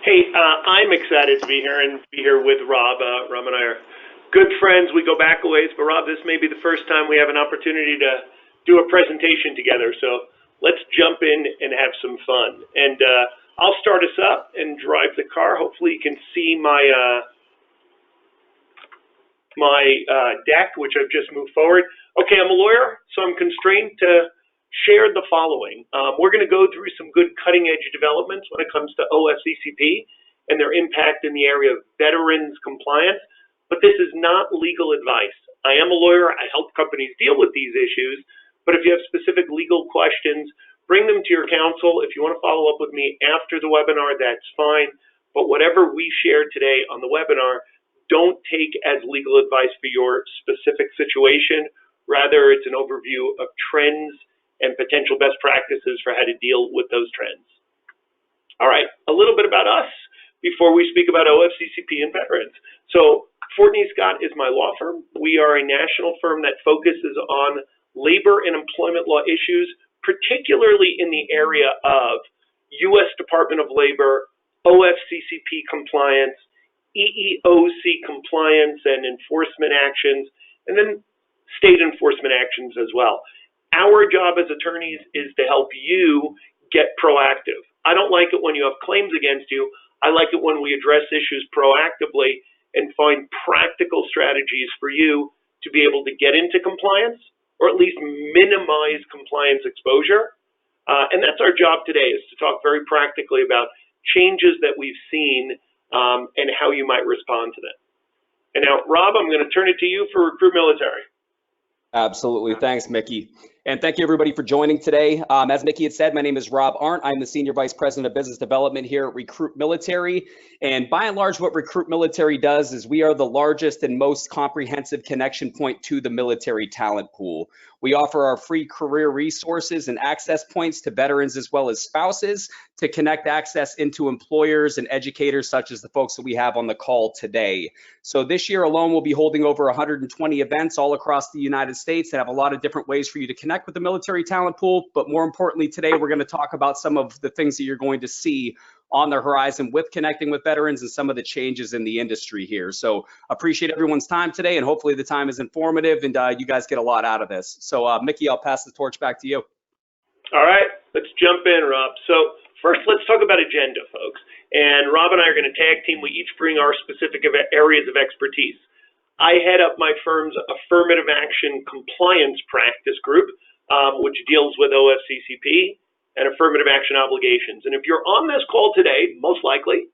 Hey, I'm excited to be here and be here with Rob. Rob and I are good friends. We go back a ways, but Rob, this may be the first time we have an opportunity to do a presentation together. So let's jump in and have some fun. And I'll start us up and drive the car. Hopefully you can see my deck, which I've just moved forward. Okay, I'm a lawyer, so I'm constrained to share the following. We're going to go through some good cutting-edge developments when it comes to OFCCP and their impact in the area of veterans compliance, but this is not legal advice. I am a lawyer. I help companies deal with these issues, but if you have specific legal questions, bring them to your counsel. If you want to follow up with me after the webinar, that's fine, but whatever we share today on the webinar, don't take as legal advice for your specific situation. Rather, it's an overview of trends and potential best practices for how to deal with those trends. All right, a little bit about us before we speak about OFCCP and veterans. So Fortney Scott is my law firm. We are a national firm that focuses on labor and employment law issues, particularly in the area of U.S. Department of Labor, OFCCP compliance, EEOC compliance and enforcement actions, and then state enforcement actions as well. Our job as attorneys is to help you get proactive. I don't like it when you have claims against you. I like it when we address issues proactively and find practical strategies for you to be able to get into compliance or at least minimize compliance exposure. And that's our job today, is to talk very practically about changes that we've seen and how you might respond to them. And now, Rob, I'm going to turn it to you for Recruit Military. Absolutely. Thanks, Mickey. And thank you, everybody, for joining today. As Mickey had said, my name is Rob Arndt. I'm the Senior Vice President of Business Development here at Recruit Military. And by and large, what Recruit Military does is we are the largest and most comprehensive connection point to the military talent pool. We offer our free career resources and access points to veterans as well as spouses to connect access into employers and educators such as the folks that we have on the call today. So this year alone, we'll be holding over 120 events all across the United States that have a lot of different ways for you to connect with the military talent pool. But more importantly, today, we're going to talk about some of the things that you're going to see on the horizon with connecting with veterans and some of the changes in the industry here. So appreciate everyone's time today, and hopefully the time is informative and you guys get a lot out of this. So Mickey, I'll pass the torch back to you. All right, let's jump in, Rob. So first, let's talk about agenda, folks. And Rob and I are going to tag team. We each bring our specific areas of expertise. I head up my firm's affirmative action compliance practice group, which deals with OFCCP and affirmative action obligations. And if you're on this call today, most likely,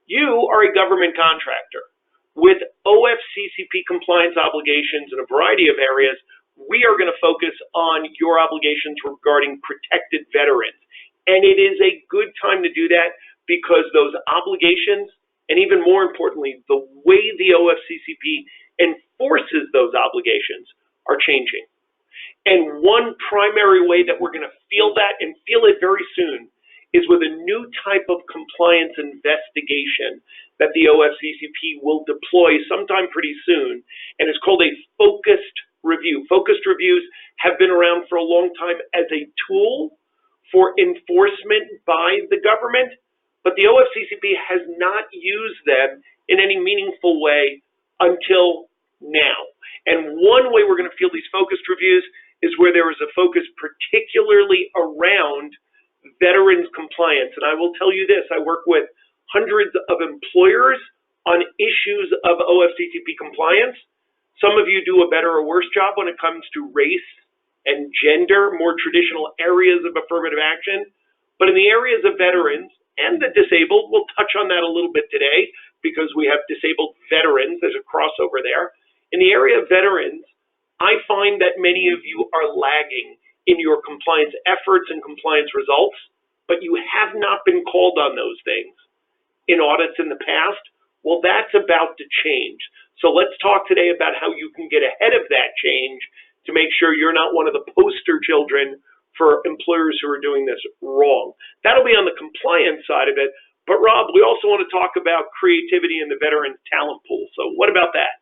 you are a government contractor with OFCCP compliance obligations in a variety of areas. We are going to focus on your obligations regarding protected veterans. And it is a good time to do that because those obligations, and even more importantly, the way the OFCCP enforces those obligations are changing. And one primary way that we're going to feel that and feel it very soon is with a new type of compliance investigation that the OFCCP will deploy sometime pretty soon, and it's called a focused review. Focused reviews have been around for a long time as a tool for enforcement by the government, but the OFCCP has not used them in any meaningful way until now. And one way we're going to feel these focused reviews is where there is a focus particularly around veterans compliance. And I will tell you this, I work with hundreds of employers on issues of OFCCP compliance. Some of you do a better or worse job when it comes to race and gender, more traditional areas of affirmative action. But in the areas of veterans and the disabled, we'll touch on that a little bit today because we have disabled veterans. There's a crossover there. In the area of veterans, I find that many of you are lagging in your compliance efforts and compliance results, but you have not been called on those things in audits in the past. Well, that's about to change. So let's talk today about how you can get ahead of that change to make sure you're not one of the poster children for employers who are doing this wrong. That'll be on the compliance side of it. But Rob, we also want to talk about creativity in the veterans talent pool. So what about that?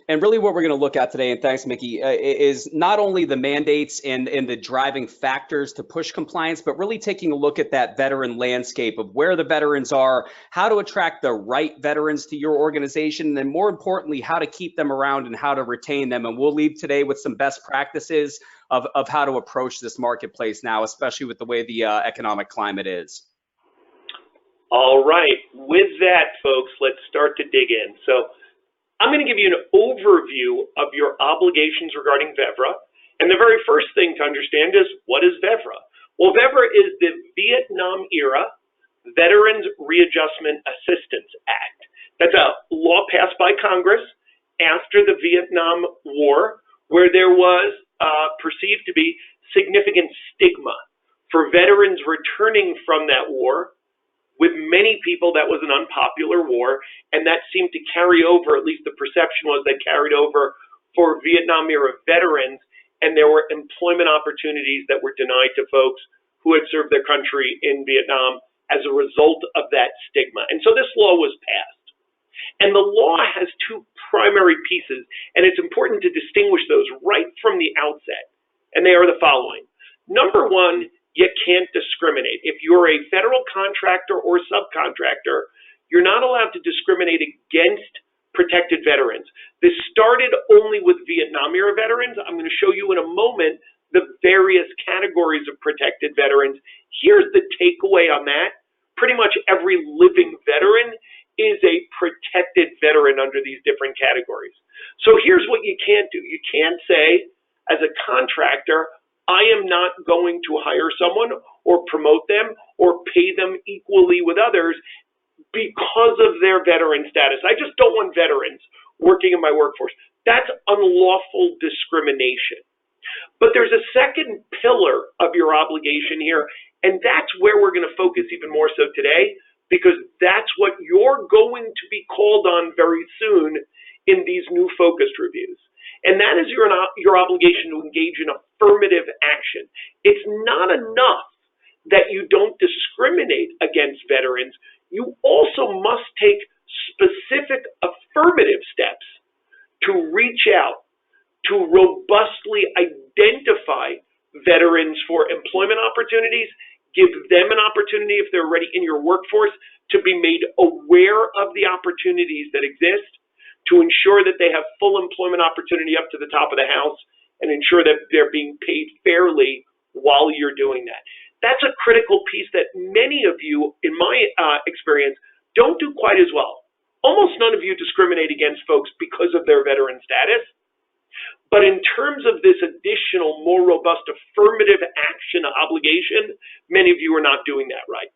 And really what we're going to look at today, and thanks, Mickey, is not only the mandates and the driving factors to push compliance, but really taking a look at that veteran landscape of where the veterans are, how to attract the right veterans to your organization, and then more importantly, how to keep them around and how to retain them. And we'll leave today with some best practices of how to approach this marketplace now, especially with the way the economic climate is. All right. With that, folks, let's start to dig in. So I'm going to give you an overview of your obligations regarding VEVRA. And the very first thing to understand is, what is VEVRA? Well, VEVRA is the Vietnam Era Veterans Readjustment Assistance Act. That's a law passed by Congress after the Vietnam War, where there was perceived to be significant stigma for veterans returning from that war. With many people, that was an unpopular war, and that seemed to carry over, at least the perception was that carried over for Vietnam era veterans, and there were employment opportunities that were denied to folks who had served their country in Vietnam as a result of that stigma. And so this law was passed. And the law has two primary pieces, and it's important to distinguish those right from the outset, and they are the following. Number one, you can't discriminate. If you're a federal contractor or subcontractor, you're not allowed to discriminate against protected veterans. This started only with Vietnam era veterans. I'm going to show you in a moment the various categories of protected veterans. Here's the takeaway on that. Pretty much every living veteran is a protected veteran under these different categories. So here's what you can't do. You can't say, as a contractor, I am not going to hire someone or promote them or pay them equally with others because of their veteran status. I just don't want veterans working in my workforce. That's unlawful discrimination. But there's a second pillar of your obligation here, and that's where we're going to focus even more so today, because that's what you're going to be called on very soon in these new focused reviews. And that is your obligation to engage in affirmative action. It's not enough that you don't discriminate against veterans. You also must take specific affirmative steps to reach out, to robustly identify veterans for employment opportunities, give them an opportunity if they're already in your workforce to be made aware of the opportunities that exist, to ensure that they have full employment opportunity up to the top of the house, and ensure that they're being paid fairly while you're doing that. That's a critical piece that many of you, in my experience, don't do quite as well. Almost none of you discriminate against folks because of their veteran status. But in terms of this additional, more robust affirmative action obligation, many of you are not doing that right.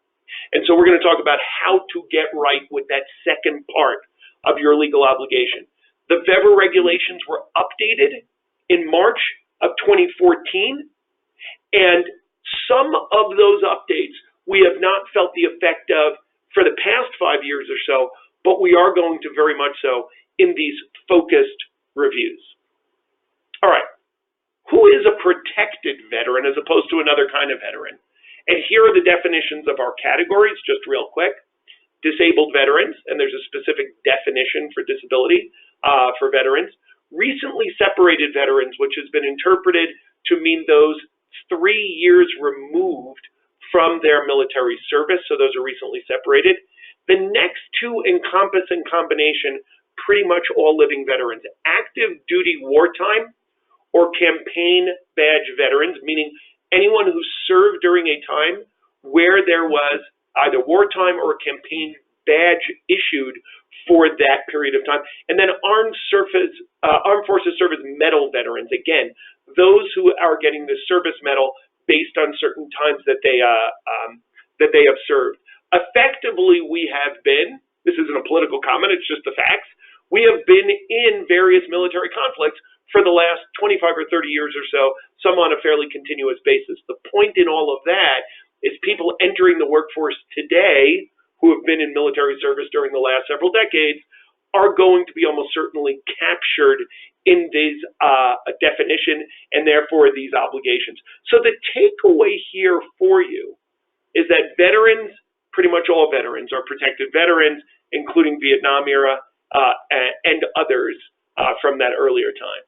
And so we're going to talk about how to get right with that second part of your legal obligation. The VEVRA regulations were updated in March of 2014, and some of those updates we have not felt the effect of for the past 5 years or so, but we are going to very much so in these focused reviews. All right, who is a protected veteran as opposed to another kind of veteran? And here are the definitions of our categories, just real quick. Disabled veterans, and there's a specific definition for disability for veterans. Recently separated veterans, which has been interpreted to mean those 3 years removed from their military service, so those are recently separated. The next two encompass in combination pretty much all living veterans. Active duty wartime or campaign badge veterans, meaning anyone who served during a time where there was either wartime or a campaign badge issued for that period of time. And then Armed Forces Service Medal veterans, again, those who are getting the service medal based on certain times that they have served. Effectively, we have been, this isn't a political comment, it's just the facts, we have been in various military conflicts for the last 25 or 30 years or so, some on a fairly continuous basis. The point in all of that is people entering the workforce today who have been in military service during the last several decades are going to be almost certainly captured in this definition and therefore these obligations. So the takeaway here for you is that veterans, pretty much all veterans, are protected veterans, including Vietnam era and others from that earlier time.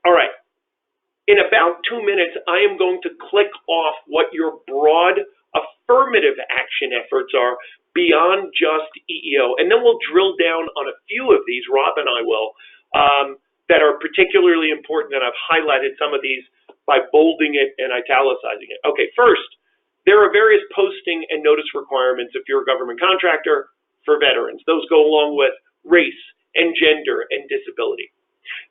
All right. In about 2 minutes, I am going to click off what your broad affirmative action efforts are beyond just EEO. And then we'll drill down on a few of these, Rob and I will, that are particularly important, and I've highlighted some of these by bolding it and italicizing it. Okay, first, there are various posting and notice requirements if you're a government contractor for veterans. Those go along with race and gender and disability.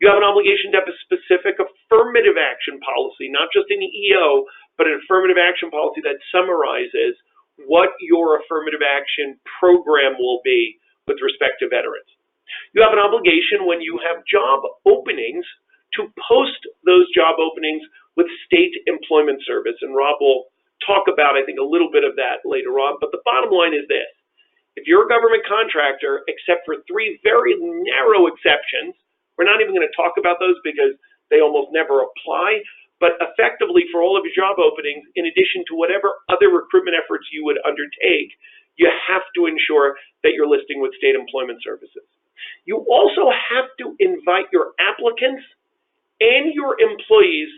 You have an obligation to have a specific affirmative action policy, not just an EEO, but an affirmative action policy that summarizes what your affirmative action program will be with respect to veterans. You have an obligation when you have job openings to post those job openings with state employment service, and Rob will talk about, I think, a little bit of that later on, but the bottom line is this. If you're a government contractor, except for 3 very narrow exceptions, we're not even going to talk about those because they almost never apply, but effectively for all of your job openings, in addition to whatever other recruitment efforts you would undertake, you have to ensure that you're listing with state employment services. You also have to invite your applicants and your employees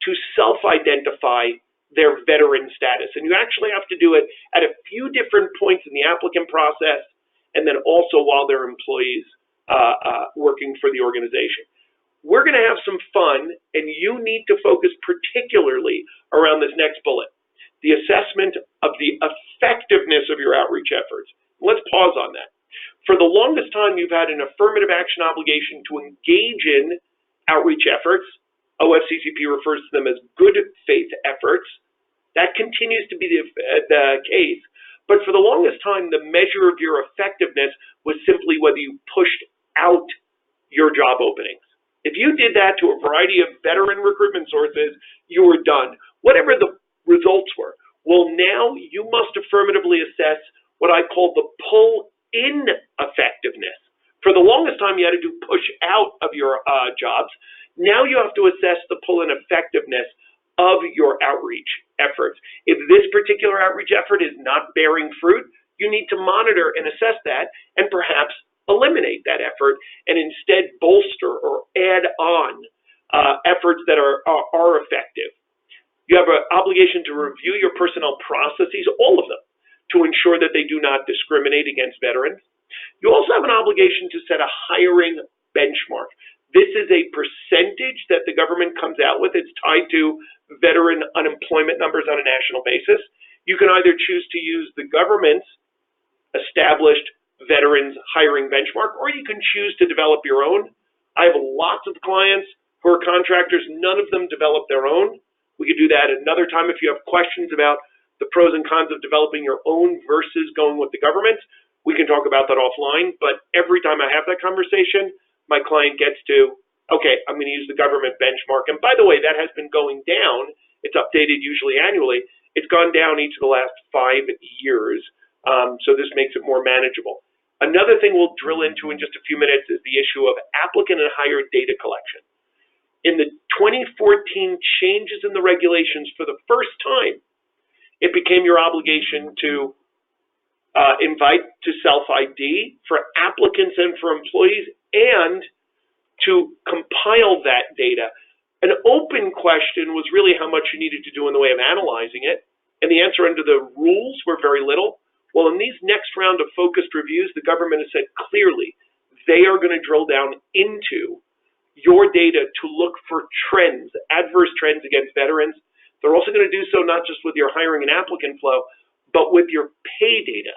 to self-identify their veteran status. And you actually have to do it at a few different points in the applicant process, and then also while they're employees working for the organization. We're going to have some fun, and you need to focus particularly around this next bullet, the assessment of the effectiveness of your outreach efforts. Let's pause on that. For the longest time, you've had an affirmative action obligation to engage in outreach efforts. OFCCP refers to them as good faith efforts. That continues to be the case. But for the longest time, the measure of your effectiveness was simply whether you pushed out your job openings. If you did that to a variety of veteran recruitment sources, you were done, whatever the results were. Well, now you must affirmatively assess what I call the pull-in effectiveness. For the longest time, you had to do push out of your jobs. Now you have to assess the pull-in effectiveness of your outreach efforts. If this particular outreach effort is not bearing fruit, you need to monitor and assess that and perhaps eliminate that effort and instead bolster or add on efforts that are effective. You have an obligation to review your personnel processes, all of them, to ensure that they do not discriminate against veterans. You also have an obligation to set a hiring benchmark. This is a percentage that the government comes out with. It's tied to veteran unemployment numbers on a national basis. You can either choose to use the government's established veterans hiring benchmark, or you can choose to develop your own. I have lots of clients who are contractors. None of them develop their own. We could do that another time if you have questions about the pros and cons of developing your own versus going with the government. We can talk about that offline, but every time I have that conversation, my client gets to, okay, I'm going to use the government benchmark. And by the way, that has been going down. It's updated usually annually. It's gone down each of the last 5 years, so this makes it more manageable. Another thing we'll drill into in just a few minutes is the issue of applicant and hire data collection. In the 2014 changes in the regulations, for the first time, it became your obligation to invite to self-ID for applicants and for employees, and to compile that data. An open question was really how much you needed to do in the way of analyzing it, and the answer under the rules were very little. Well, in these next round of focused reviews, the government has said clearly they are going to drill down into your data to look for trends, adverse trends against veterans. They're also going to do so not just with your hiring and applicant flow, but with your pay data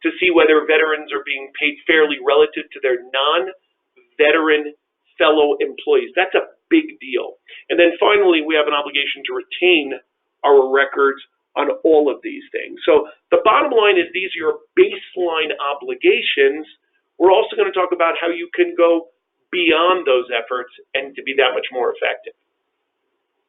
to see whether veterans are being paid fairly relative to their non-veteran fellow employees. That's a big deal. And then finally, we have an obligation to retain our records on all of these things. So the bottom line is these are your baseline obligations. We're also going to talk about how you can go beyond those efforts and to be that much more effective.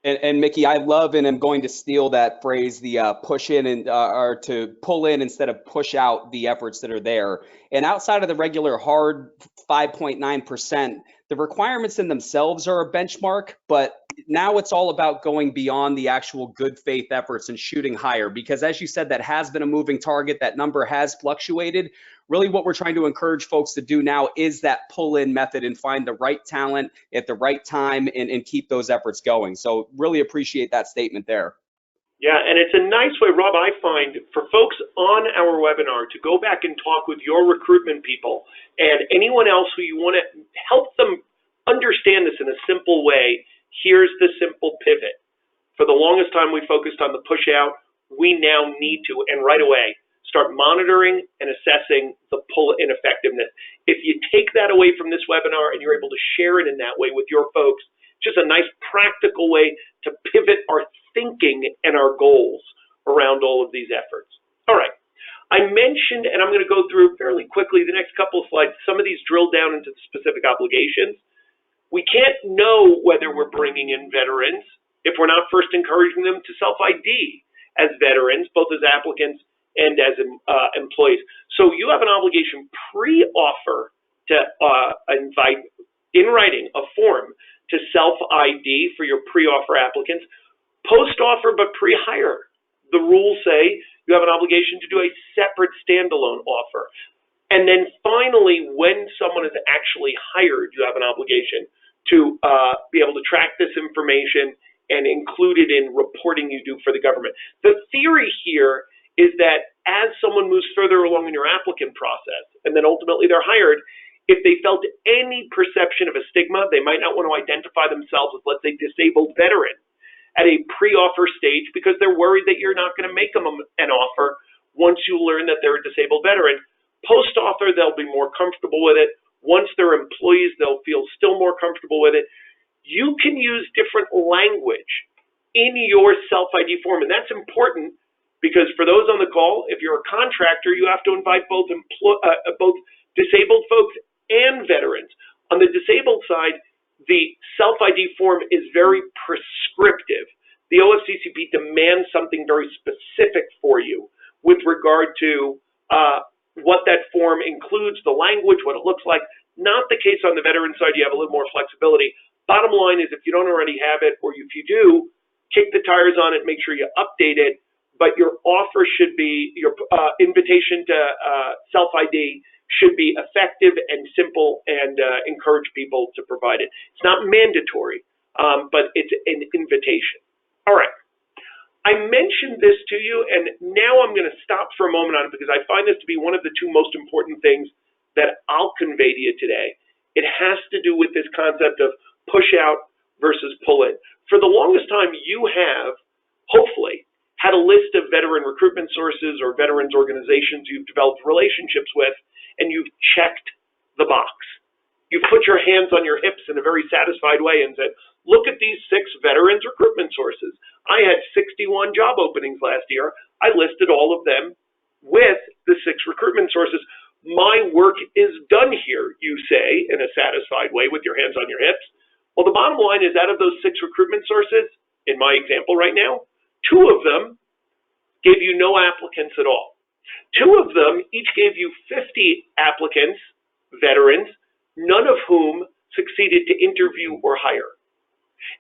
And Mickey, I love and am going to steal that phrase, the push in and or to pull in instead of push out the efforts that are there. And outside of the regular hard 5.9%, the requirements in themselves are a benchmark, but now it's all about going beyond the actual good faith efforts and shooting higher, because as you said, that has been a moving target. That number has fluctuated. Really what we're trying to encourage folks to do now is that pull-in method and find the right talent at the right time and keep those efforts going. So really appreciate that statement there. Yeah, and it's a nice way, Rob, I find, for folks on our webinar to go back and talk with your recruitment people and anyone else who you want to help them understand this in a simple way. Here's the simple pivot. For the longest time, we focused on the push out. We now need to, and right away, start monitoring and assessing the pull-in effectiveness. If you take that away from this webinar and you're able to share it in that way with your folks, just a nice practical way to pivot our thinking and our goals around all of these efforts. All right, I mentioned, and I'm going to go through fairly quickly the next couple of slides, some of these drill down into the specific obligations. We can't know whether we're bringing in veterans if we're not first encouraging them to self-ID as veterans, both as applicants and as employees. So you have an obligation pre-offer to invite in writing a form to self-ID for your pre-offer applicants. Post-offer but pre-hire, the rules say you have an obligation to do a separate standalone offer. And then finally, when someone is actually hired, you have an obligation to be able to track this information and include it in reporting you do for the government. The theory here is that as someone moves further along in your applicant process, and then ultimately they're hired, if they felt any perception of a stigma, they might not want to identify themselves as, let's say, disabled veteran at a pre-offer stage because they're worried that you're not going to make them an offer once you learn that they're a disabled veteran. Post-offer, they'll be more comfortable with it. Once they're employees, they'll feel still more comfortable with it. You can use different language in your self-ID form, and that's important because for those on the call, if you're a contractor, you have to invite both disabled folks and veterans. On the disabled side, the self-ID form is very prescriptive. The OFCCP demands something very specific for you with regard to what that form includes, the language, what it looks like. Not the case on the veteran side. You have a little more flexibility. Bottom line is if you don't already have it, or if you do, kick the tires on it, make sure you update it. But your offer should be, your invitation to self-ID should be effective and simple and encourage people to provide it. It's not mandatory, but it's an invitation. All right. I mentioned this to you, and now I'm going to stop for a moment on it because I find this to be one of the two most important things that I'll convey to you today. It has to do with this concept of push out versus pull in. For the longest time, you have, hopefully, had a list of veteran recruitment sources or veterans organizations you've developed relationships with, and you've checked the box. You've put your hands on your hips in a very satisfied way and said, look at these 6 veterans recruitment sources. I had 61 job openings last year. I listed all of them with the 6 recruitment sources. My work is done here, you say, in a satisfied way with your hands on your hips. Well, the bottom line is out of those 6 recruitment sources, in my example right now, 2 of them gave you no applicants at all. 2 of them each gave you 50 applicants, veterans, none of whom succeeded to interview or hire.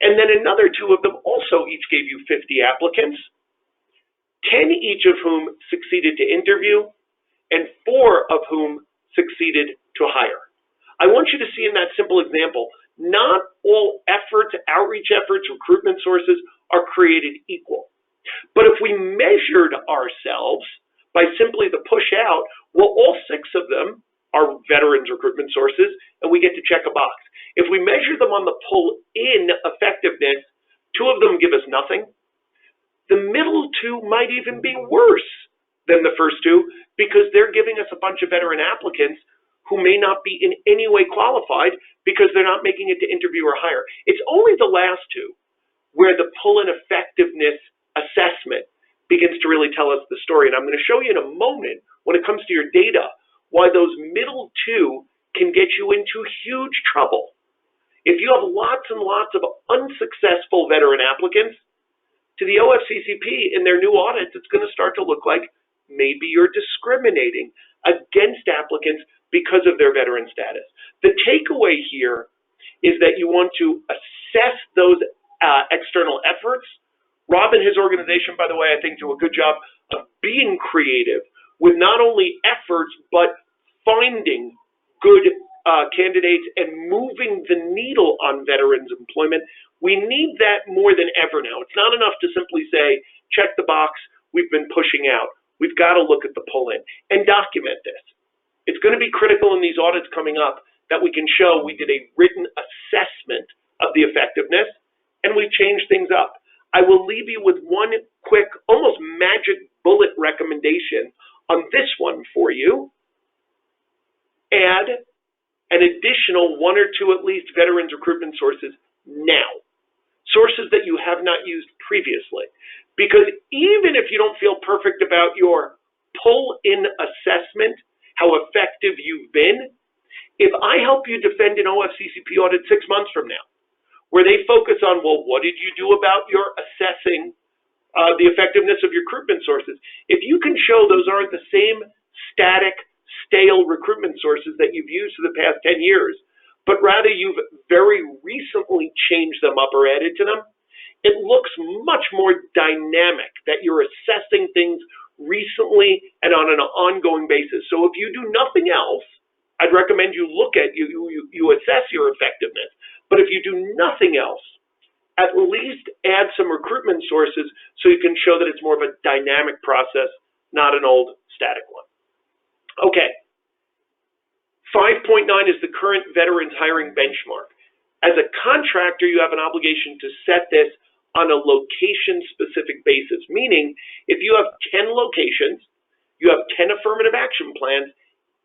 And then another 2 of them also each gave you 50 applicants, 10 each of whom succeeded to interview, and 4 of whom succeeded to hire. I want you to see in that simple example, not all efforts, outreach efforts, recruitment sources are created equal. But if we measured ourselves by simply the push out, well, all 6 of them are veterans recruitment sources, and we get to check a box. If we measure them on the pull-in effectiveness, 2 of them give us nothing. The middle 2 might even be worse than the first 2 because they're giving us a bunch of veteran applicants who may not be in any way qualified because they're not making it to interview or hire. It's only the last 2 where the pull-in effectiveness assessment begins to really tell us the story. And I'm going to show you in a moment, when it comes to your data, why those middle 2 can get you into huge trouble. If you have lots and lots of unsuccessful veteran applicants, to the OFCCP in their new audits, it's going to start to look like maybe you're discriminating against applicants because of their veteran status. The takeaway here is that you want to assess those external efforts. Rob and his organization, by the way, I think do a good job of being creative with not only efforts, but finding good candidates and moving the needle on veterans employment. We need that more than ever now. It's not enough to simply say, check the box, we've been pushing out. We've got to look at the pull-in and document this. It's going to be critical in these audits coming up that we can show we did a written assessment of the effectiveness and we changed things up. I will leave you with one quick, almost magic bullet recommendation on this one for you. Add an additional 1 or 2 at least veterans recruitment sources now. Sources that you have not used previously. Because even if you don't feel perfect about your pull-in assessment, how effective you've been, if I help you defend an OFCCP audit 6 months from now, where they focus on, well, what did you do about your assessing the effectiveness of your recruitment sources? If you can show those aren't the same static, stale recruitment sources that you've used for the past 10 years, but rather you've very recently changed them up or added to them, it looks much more dynamic that you're assessing things recently and on an ongoing basis. So if you do nothing else, I'd recommend you look at, you assess your effectiveness. But if you do nothing else, at least add some recruitment sources so you can show that it's more of a dynamic process, not an old static one. Okay. 5.9 is the current veterans hiring benchmark. As a contractor, you have an obligation to set this on a location-specific basis, meaning if you have 10 locations, you have 10 affirmative action plans,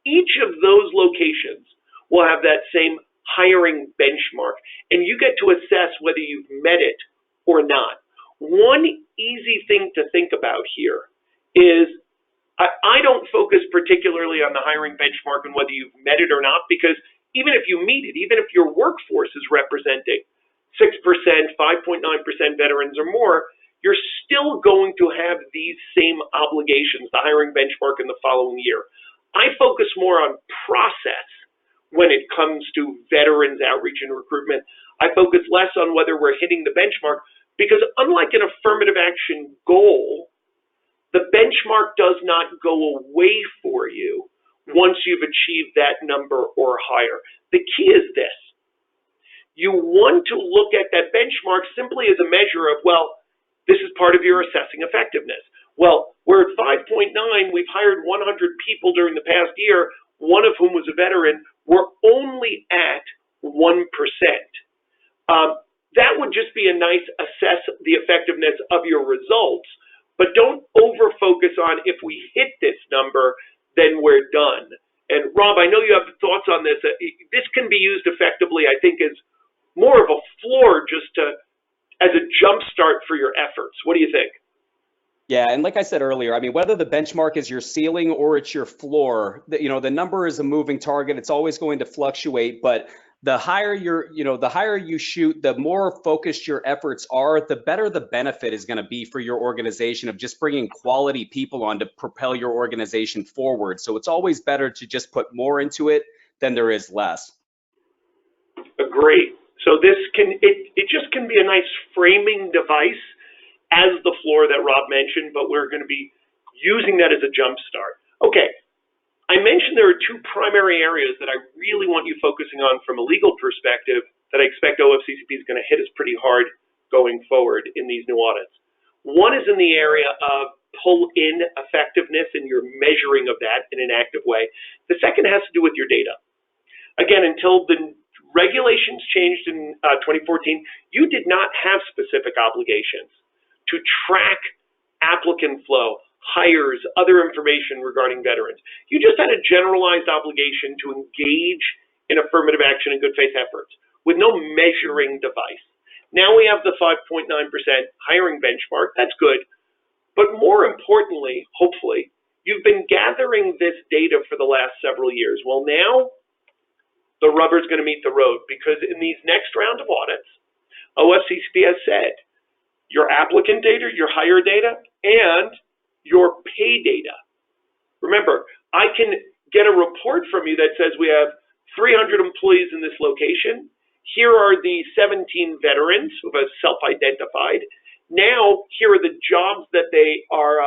each of those locations will have that same hiring benchmark, and you get to assess whether you've met it or not. One easy thing to think about here is I don't focus particularly on the hiring benchmark and whether you've met it or not, because even if you meet it, even if your workforce is representing 6%, 5.9% veterans or more, you're still going to have these same obligations, the hiring benchmark in the following year. I focus more on process when it comes to veterans outreach and recruitment. I focus less on whether we're hitting the benchmark, because unlike an affirmative action goal, the benchmark does not go away for you once you've achieved that number or higher. The key is this. You want to look at that benchmark simply as a measure of, well, this is part of your assessing effectiveness. Well, we're at 5.9, we've hired 100 people during the past year, one of whom was a veteran. We're only at 1%. That would just be a nice assess the effectiveness of your results, but don't over-focus on if we hit this number, then we're done. And Rob, I know you have thoughts on this. This can be used effectively, I think, as more of a floor just as a jump start for your efforts. What do you think? Yeah, and like I said earlier, I mean, whether the benchmark is your ceiling or it's your floor, the number is a moving target. It's always going to fluctuate, but the higher the higher you shoot, the more focused your efforts are, the better the benefit is going to be for your organization of just bringing quality people on to propel your organization forward. So it's always better to just put more into it than there is less. Agree. So this it just can be a nice framing device as the floor that Rob mentioned, but we're going to be using that as a jump start. Okay. I mentioned there are 2 primary areas that I really want you focusing on from a legal perspective that I expect OFCCP is going to hit us pretty hard going forward in these new audits. One is in the area of pull-in effectiveness and your measuring of that in an active way. The second has to do with your data. Again, until the regulations changed in 2014, you did not have specific obligations to track applicant flow, hires, other information regarding veterans. You just had a generalized obligation to engage in affirmative action and good faith efforts with no measuring device. Now we have the 5.9% hiring benchmark. That's good. But more importantly, hopefully, you've been gathering this data for the last several years. Well, now the rubber's going to meet the road, because in these next round of audits, OFCCP has said your applicant data, your hire data, and your pay data. Remember, I can get a report from you that says we have 300 employees in this location, here are the 17 veterans who have self-identified. Now, here are the jobs that they are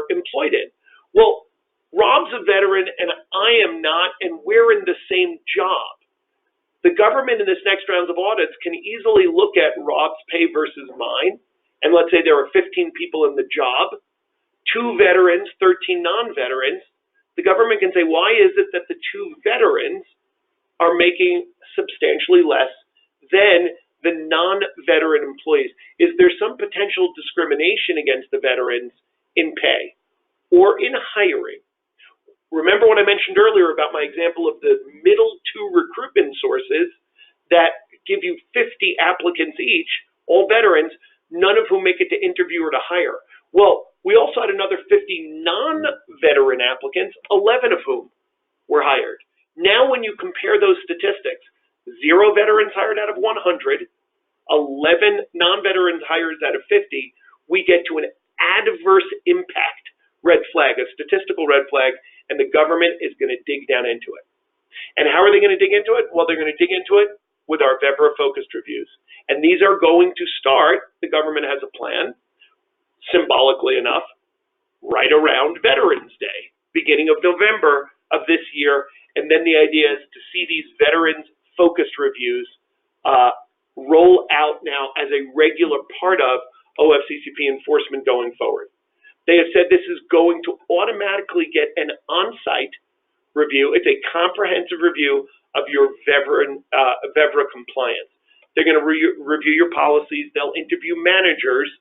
employed in. Well, Rob's a veteran and I am not, and we're in the same job. The government in this next round of audits can easily look at Rob's pay versus mine, and let's say there are 15 people in the job, 2 veterans, 13 non-veterans. The government can say, why is it that the 2 veterans are making substantially less than the non-veteran employees? Is there some potential discrimination against the veterans in pay or in hiring? Remember what I mentioned earlier about my example of the middle 2 recruitment sources that give you 50 applicants each, all veterans, none of whom make it to interview or to hire. Well, we also had another 50 non-veteran applicants, 11 of whom were hired. Now when you compare those statistics, 0 veterans hired out of 100, 11 non-veterans hired out of 50, we get to an adverse impact red flag, a statistical red flag, and the government is going to dig down into it. And how are they going to dig into it? Well, they're going to dig into it with our VEVRA focused reviews. And these are going to start, the government has a plan, symbolically enough, right around Veterans Day, beginning of November of this year. And then the idea is to see these veterans focused reviews roll out now as a regular part of OFCCP enforcement going forward. They have said this is going to automatically get an on-site review. It's a comprehensive review of your VEVRA compliance. They're going to review your policies. They'll interview managers.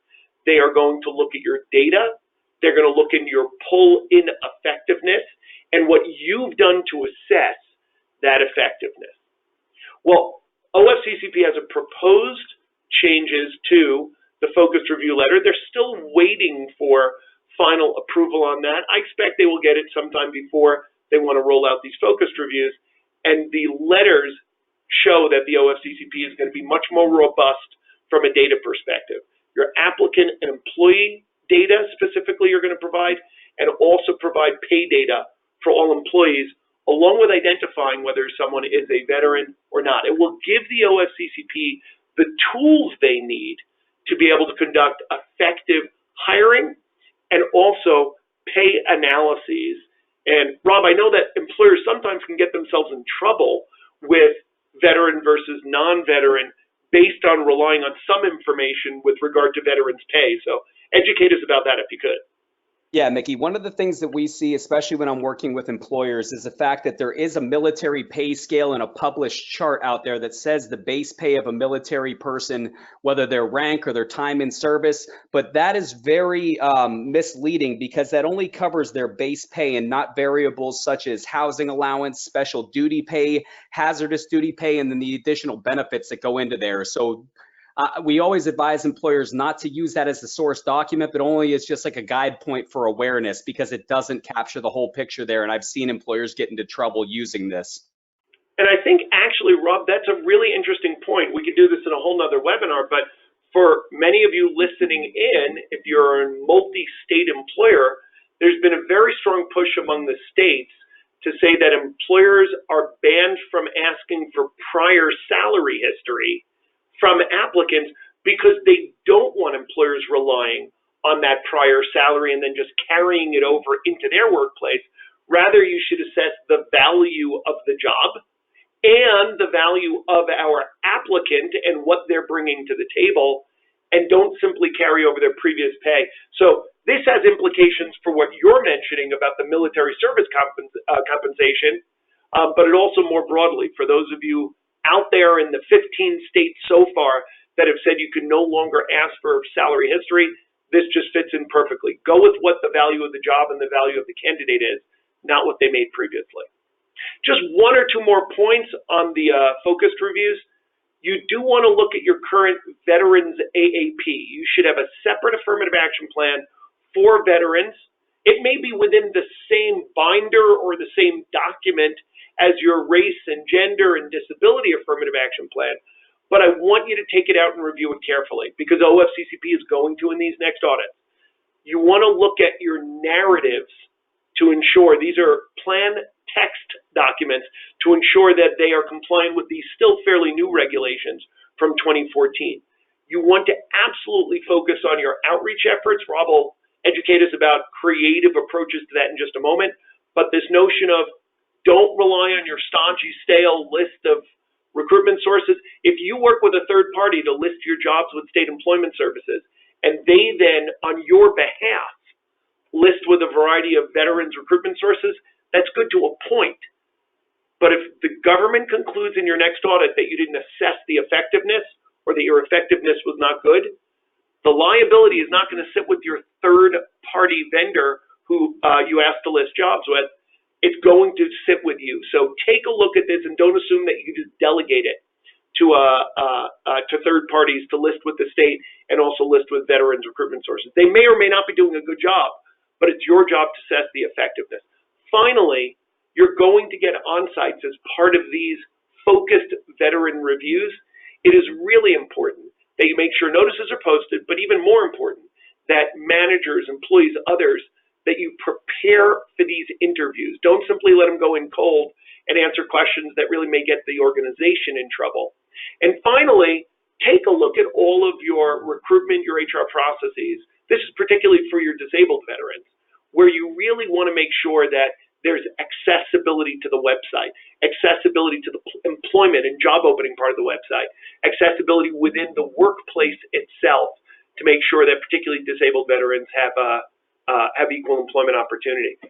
They are going to look at your data. They're going to look in your pull-in effectiveness and what you've done to assess that effectiveness. Well, OFCCP has a proposed changes to the focused review letter. They're still waiting for final approval on that. I expect they will get it sometime before they want to roll out these focused reviews. And the letters show that the OFCCP is going to be much more robust from a data perspective. Your applicant and employee data specifically you're going to provide, and also provide pay data for all employees, along with identifying whether someone is a veteran or not. It will give the OFCCP the tools they need to be able to conduct effective hiring and also pay analyses. And Rob, I know that employers sometimes can get themselves in trouble with veteran versus non-veteran based on relying on some information with regard to veterans' pay. So educate us about that if you could. Yeah, Mickey, one of the things that we see, especially when I'm working with employers, is the fact that there is a military pay scale and a published chart out there that says the base pay of a military person, whether their rank or their time in service, but that is very misleading because that only covers their base pay and not variables such as housing allowance, special duty pay, hazardous duty pay, and then the additional benefits that go into there. So we always advise employers not to use that as the source document, but only as just like a guide point for awareness because it doesn't capture the whole picture there. And I've seen employers get into trouble using this. And I think actually, Rob, that's a really interesting point. We could do this in a whole nother webinar, but for many of you listening in, if you're a multi-state employer, there's been a very strong push among the states to say that employers are banned from asking for prior salary history from applicants because they don't want employers relying on that prior salary and then just carrying it over into their workplace. Rather, you should assess the value of the job and the value of our applicant and what they're bringing to the table, and don't simply carry over their previous pay. So this has implications for what you're mentioning about the military service compensation, but it also more broadly for those of you out there in the 15 states so far that have said you can no longer ask for salary history. This just fits in perfectly. Go with what the value of the job and the value of the candidate is, not what they made previously. Just 1 or 2 more points on the focused reviews. You do want to look at your current veterans AAP. You should have a separate affirmative action plan for veterans. It may be within the same binder or the same document as your race and gender and disability affirmative action plan, but I want you to take it out and review it carefully because OFCCP is going to in these next audits. You want to look at your narratives to ensure these are plan text documents to ensure that they are compliant with these still fairly new regulations from 2014. You want to absolutely focus on your outreach efforts. Rob will educate us about creative approaches to that in just a moment. But this notion of don't rely on your staunchy, stale list of recruitment sources. If you work with a third party to list your jobs with state employment services, and they then, on your behalf, list with a variety of veterans recruitment sources, that's good to a point. But if the government concludes in your next audit that you didn't assess the effectiveness or that your effectiveness was not good, the liability is not going to sit with your third-party vendor who you asked to list jobs with. It's going to sit with you. So take a look at this and don't assume that you just delegate it to third parties to list with the state and also list with veterans recruitment sources. They may or may not be doing a good job, but it's your job to assess the effectiveness. Finally, you're going to get on-sites as part of these focused veteran reviews. It is really important that you make sure notices are posted, but even more important, that managers, employees, others, that you prepare for these interviews. Don't simply let them go in cold and answer questions that really may get the organization in trouble. And finally, take a look at all of your recruitment, your HR processes. This is particularly for your disabled veterans, where you really want to make sure that there's accessibility to the website, accessibility to the employment and job opening part of the website, accessibility within the workplace itself to make sure that particularly disabled veterans have equal employment opportunity.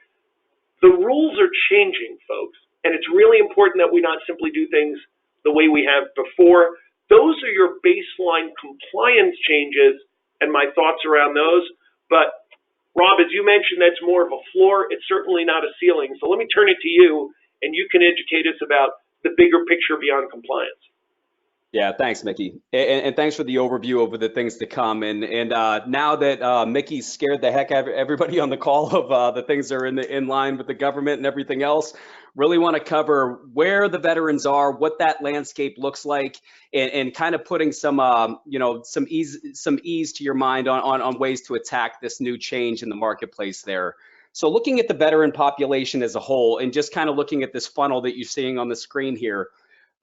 The rules are changing, folks, and it's really important that we not simply do things the way we have before. Those are your baseline compliance changes and my thoughts around those. But Rob, as you mentioned, that's more of a floor. It's certainly not a ceiling. So let me turn it to you, and you can educate us about the bigger picture beyond compliance. Yeah, thanks, Mickey. And thanks for the overview of the things to come. And now that Mickey's scared the heck out of everybody on the call of the things that are in line with the government and everything else, really want to cover where the veterans are, what that landscape looks like, and kind of putting some some ease to your mind on ways to attack this new change in the marketplace there. So looking at the veteran population as a whole, and just kind of looking at this funnel that you're seeing on the screen here,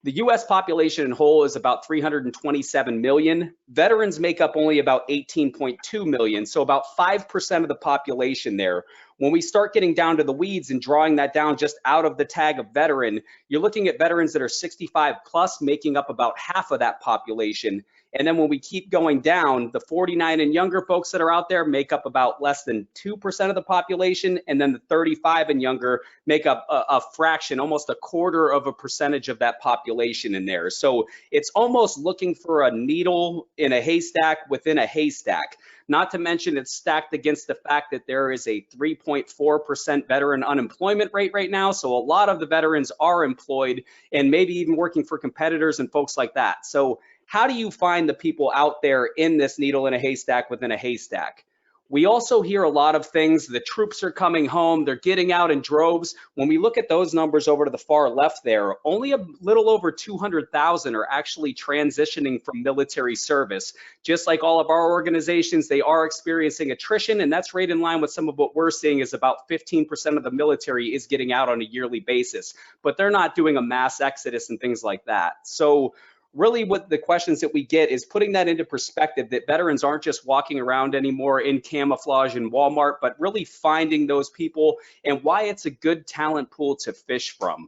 the U.S. population in whole is about 327 million. Veterans make up only about 18.2 million, so about 5% of the population there. When we start getting down to the weeds and drawing that down just out of the tag of veteran, you're looking at veterans that are 65 plus, making up about half of that population. And then when we keep going down, the 49 and younger folks that are out there make up about less than 2% of the population. And then the 35 and younger make up a fraction, almost a quarter of a percentage of that population in there. So it's almost looking for a needle in a haystack within a haystack. Not to mention it's stacked against the fact that there is a 3.4% veteran unemployment rate right now. So a lot of the veterans are employed and maybe even working for competitors and folks like that. So how do you find the people out there in this needle in a haystack within a haystack? We also hear a lot of things. The troops are coming home. They're getting out in droves. When we look at those numbers over to the far left there, only a little over 200,000 are actually transitioning from military service. Just like all of our organizations, they are experiencing attrition, and that's right in line with some of what we're seeing is about 15% of the military is getting out on a yearly basis, but they're not doing a mass exodus and things like that. So really what the questions that we get is putting that into perspective, that veterans aren't just walking around anymore in camouflage in Walmart, but really finding those people and why it's a good talent pool to fish from.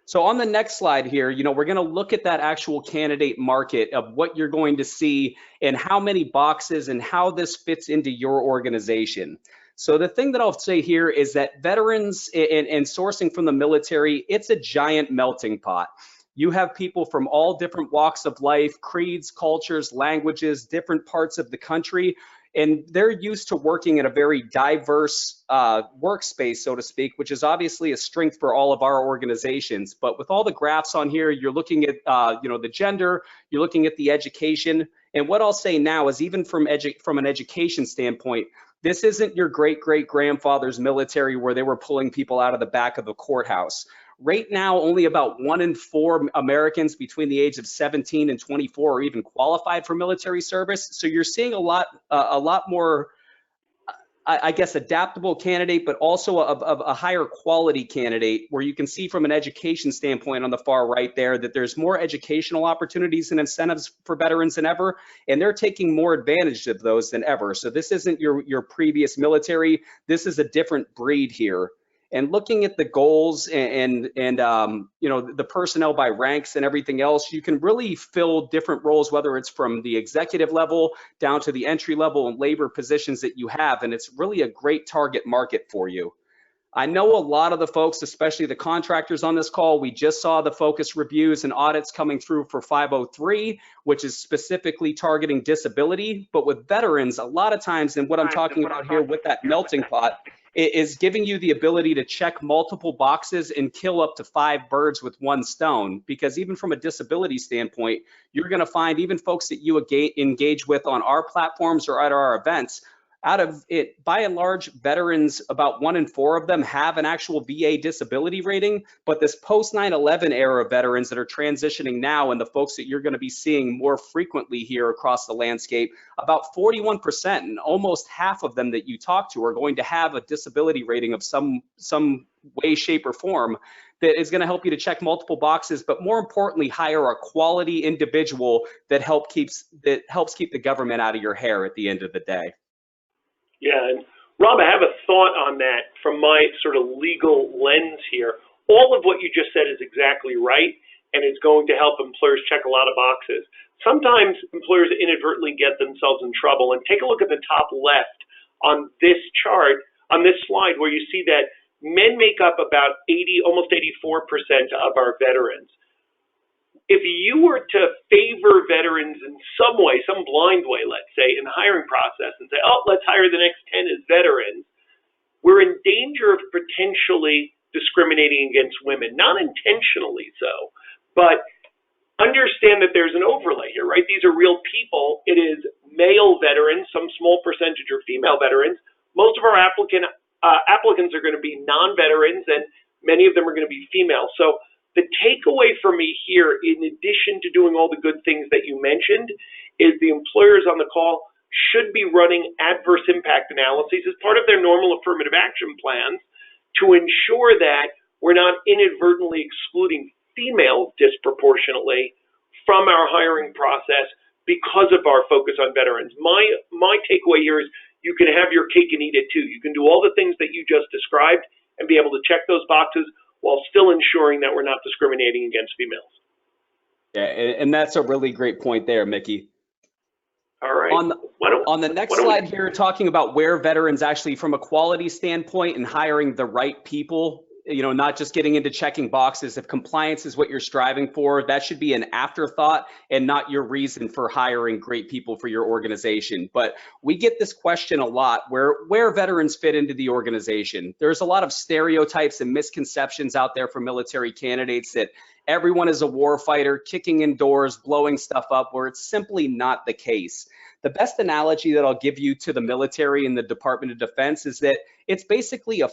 So on the next slide here, we're going to look at that actual candidate market of what you're going to see and how many boxes and how this fits into your organization. So the thing that I'll say here is that veterans and sourcing from the military, it's a giant melting pot. You have people from all different walks of life, creeds, cultures, languages, different parts of the country, and they're used to working in a very diverse workspace, so to speak, which is obviously a strength for all of our organizations. But with all the graphs on here, you're looking at the gender, you're looking at the education, and what I'll say now is even from an education standpoint, this isn't your great-great-grandfather's military where they were pulling people out of the back of the courthouse. Right now, only about 1 in 4 Americans between the age of 17 and 24 are even qualified for military service. So you're seeing a lot more I guess, adaptable candidate, but also a higher quality candidate, where you can see from an education standpoint on the far right there that there's more educational opportunities and incentives for veterans than ever, and they're taking more advantage of those than ever. So this isn't your previous military. This is a different breed here. And looking at the goals and you know, the personnel by ranks and everything else, you can really fill different roles, whether it's from the executive level down to the entry level and labor positions that you have. And it's really a great target market for you. I know a lot of the folks, especially the contractors on this call, we just saw the focus reviews and audits coming through for 503, which is specifically targeting disability. But with veterans, a lot of times, and what I'm talking about here with that melting pot, is giving you the ability to check multiple boxes and kill up to 5 birds with one stone. Because even from a disability standpoint, you're going to find even folks that you engage with on our platforms or at our events, out of it, by and large, veterans, about 1 in 4 of them have an actual VA disability rating. But this post 9/11 era veterans that are transitioning now, and the folks that you're going to be seeing more frequently here across the landscape, about 41%, and almost half of them that you talk to are going to have a disability rating of some way, shape, or form that is going to help you to check multiple boxes, but more importantly, hire a quality individual that helps keep the government out of your hair at the end of the day. Yeah, and Rob, I have a thought on that from my sort of legal lens here. All of what you just said is exactly right, and it's going to help employers check a lot of boxes. Sometimes employers inadvertently get themselves in trouble, and take a look at the top left on this chart, on this slide, where you see that men make up about almost 84% of our veterans. If you were to favor veterans in some way, some blind way, let's say, in the hiring process and say, oh, let's hire the next 10 as veterans, we're in danger of potentially discriminating against women, not intentionally so, but understand that there's an overlay here, right? These are real people. It is male veterans, some small percentage are female veterans. Most of our applicants are going to be non-veterans, and many of them are going to be female. So the takeaway for me here, in addition to doing all the good things that you mentioned, is the employers on the call should be running adverse impact analyses as part of their normal affirmative action plans to ensure that we're not inadvertently excluding females disproportionately from our hiring process because of our focus on veterans. My takeaway here is you can have your cake and eat it too. You can do all the things that you just described and be able to check those boxes while still ensuring that we're not discriminating against females. Yeah, and that's a really great point there, Mickey. All right. On the next slide here, talking about where veterans actually, from a quality standpoint and hiring the right people, you know, not just getting into checking boxes. If compliance is what you're striving for, that should be an afterthought and not your reason for hiring great people for your organization. But we get this question a lot, where veterans fit into the organization. There's a lot of stereotypes and misconceptions out there for military candidates that everyone is a war fighter, kicking in doors, blowing stuff up, where it's simply not the case. The best analogy that I'll give you to the military and the Department of Defense is that it's basically a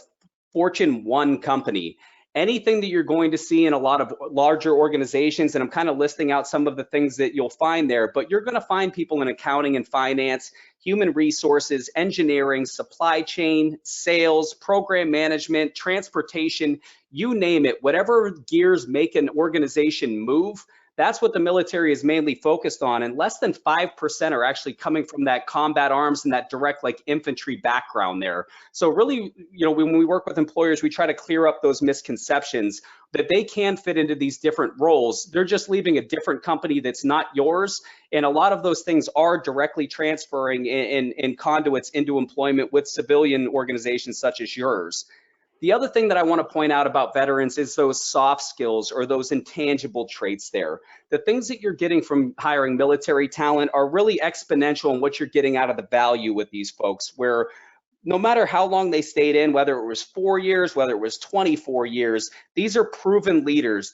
Fortune 1 company. Anything that you're going to see in a lot of larger organizations, and I'm kind of listing out some of the things that you'll find there, but you're going to find people in accounting and finance, human resources, engineering, supply chain, sales, program management, transportation, you name it. Whatever gears make an organization move, that's what the military is mainly focused on, and less than 5% are actually coming from that combat arms and that direct like infantry background there. So really, you know, when we work with employers, we try to clear up those misconceptions that they can fit into these different roles. They're just leaving a different company that's not yours, and a lot of those things are directly transferring in conduits into employment with civilian organizations such as yours. The other thing that I want to point out about veterans is those soft skills or those intangible traits there. The things that you're getting from hiring military talent are really exponential in what you're getting out of the value with these folks, where no matter how long they stayed in, whether it was 4 years, whether it was 24 years, these are proven leaders.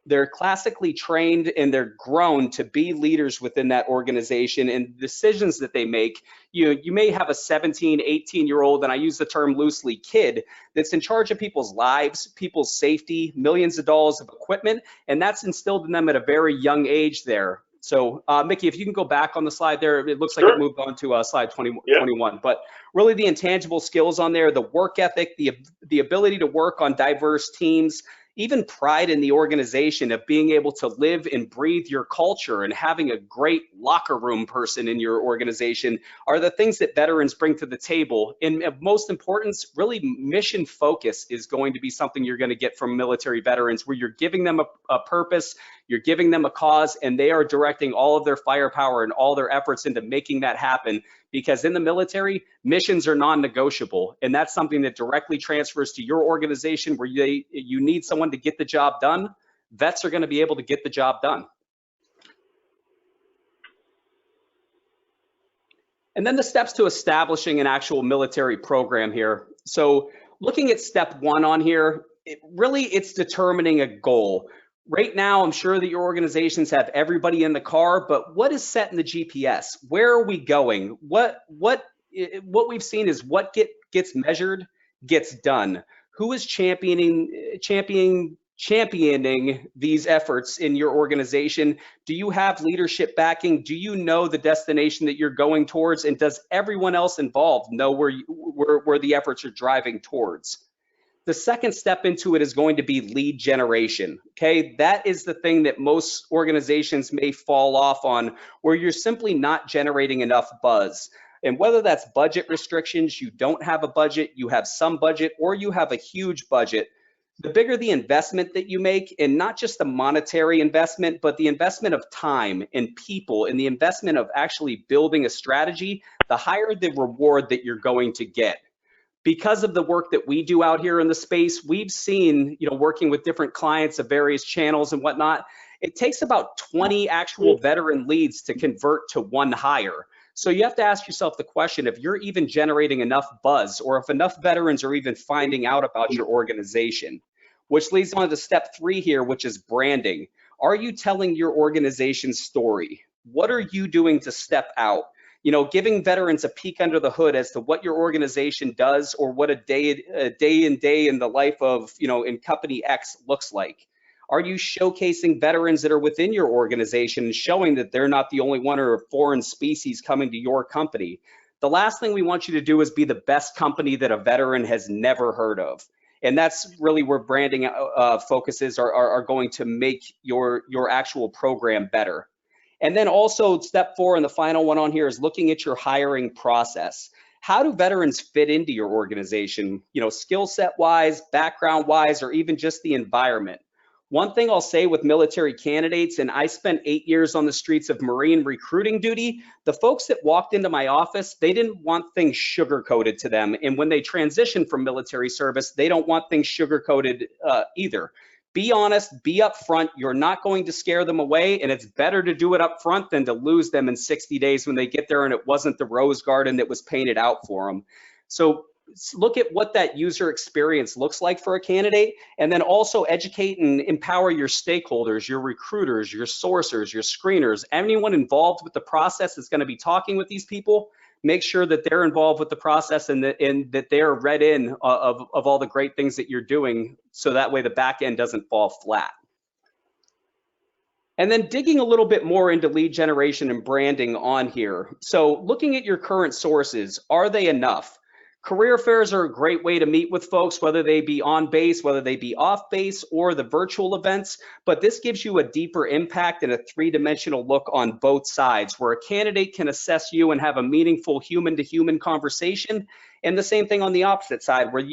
They're classically trained and they're grown to be leaders within that organization, and decisions that they make. You may have a 17, 18-year-old, and I use the term loosely, kid, that's in charge of people's lives, people's safety, millions of dollars of equipment, and that's instilled in them at a very young age there. So Mickey, if you can go back on the slide there, it looks like Sure. it moved on to slide 20, Yeah. 21, but really the intangible skills on there, the work ethic, the ability to work on diverse teams, even pride in the organization of being able to live and breathe your culture and having a great locker room person in your organization are the things that veterans bring to the table. And of most importance, really mission focus is going to be something you're going to get from military veterans, where you're giving them a purpose, you're giving them a cause, and they are directing all of their firepower and all their efforts into making that happen. Because in the military, missions are non-negotiable, and that's something that directly transfers to your organization where you need someone to get the job done. Vets are going to be able to get the job done. And then the steps to establishing an actual military program here. So looking at step one on here, it's determining a goal. Right now, I'm sure that your organizations have everybody in the car, but what is set in the GPS? Where are we going? What we've seen is what gets measured gets done. Who is championing these efforts in your organization? Do you have leadership backing? Do you know the destination that you're going towards? And does everyone else involved know where the efforts are driving towards? The second step into it is going to be lead generation. Okay, that is the thing that most organizations may fall off on, where you're simply not generating enough buzz. And whether that's budget restrictions, you don't have a budget, you have some budget, or you have a huge budget, the bigger the investment that you make, and not just the monetary investment, but the investment of time and people and the investment of actually building a strategy, the higher the reward that you're going to get. Because of the work that we do out here in the space, we've seen, working with different clients of various channels and whatnot, it takes about 20 actual veteran leads to convert to one hire. So you have to ask yourself the question, if you're even generating enough buzz, or if enough veterans are even finding out about your organization. Which leads on to step 3 here, which is branding. Are you telling your organization's story? What are you doing to step out? Giving veterans a peek under the hood as to what your organization does, or what a day in the life of, in company X looks like. Are you showcasing veterans that are within your organization and showing that they're not the only one or a foreign species coming to your company? The last thing we want you to do is be the best company that a veteran has never heard of. And that's really where branding focuses are going to make your actual program better. And then also step 4, and the final one on here, is looking at your hiring process. How do veterans fit into your organization, skill set wise, background wise, or even just the environment? One thing I'll say with military candidates, and I spent 8 years on the streets of Marine recruiting duty, the folks that walked into my office, they didn't want things sugar-coated to them. And when they transition from military service, they don't want things sugar-coated either. Be honest, be upfront. You're not going to scare them away, and it's better to do it up front than to lose them in 60 days when they get there and it wasn't the rose garden that was painted out for them. So look at what that user experience looks like for a candidate, and then also educate and empower your stakeholders, your recruiters, your sourcers, your screeners, anyone involved with the process is going to be talking with these people. Make sure that they're involved with the process and that they're read in of all the great things that you're doing, so that way the back end doesn't fall flat. And then digging a little bit more into lead generation and branding on here. So looking at your current sources, are they enough? Career fairs are a great way to meet with folks, whether they be on base, whether they be off base, or the virtual events. But this gives you a deeper impact and a 3-dimensional look on both sides, where a candidate can assess you and have a meaningful human-to-human conversation. And the same thing on the opposite side, where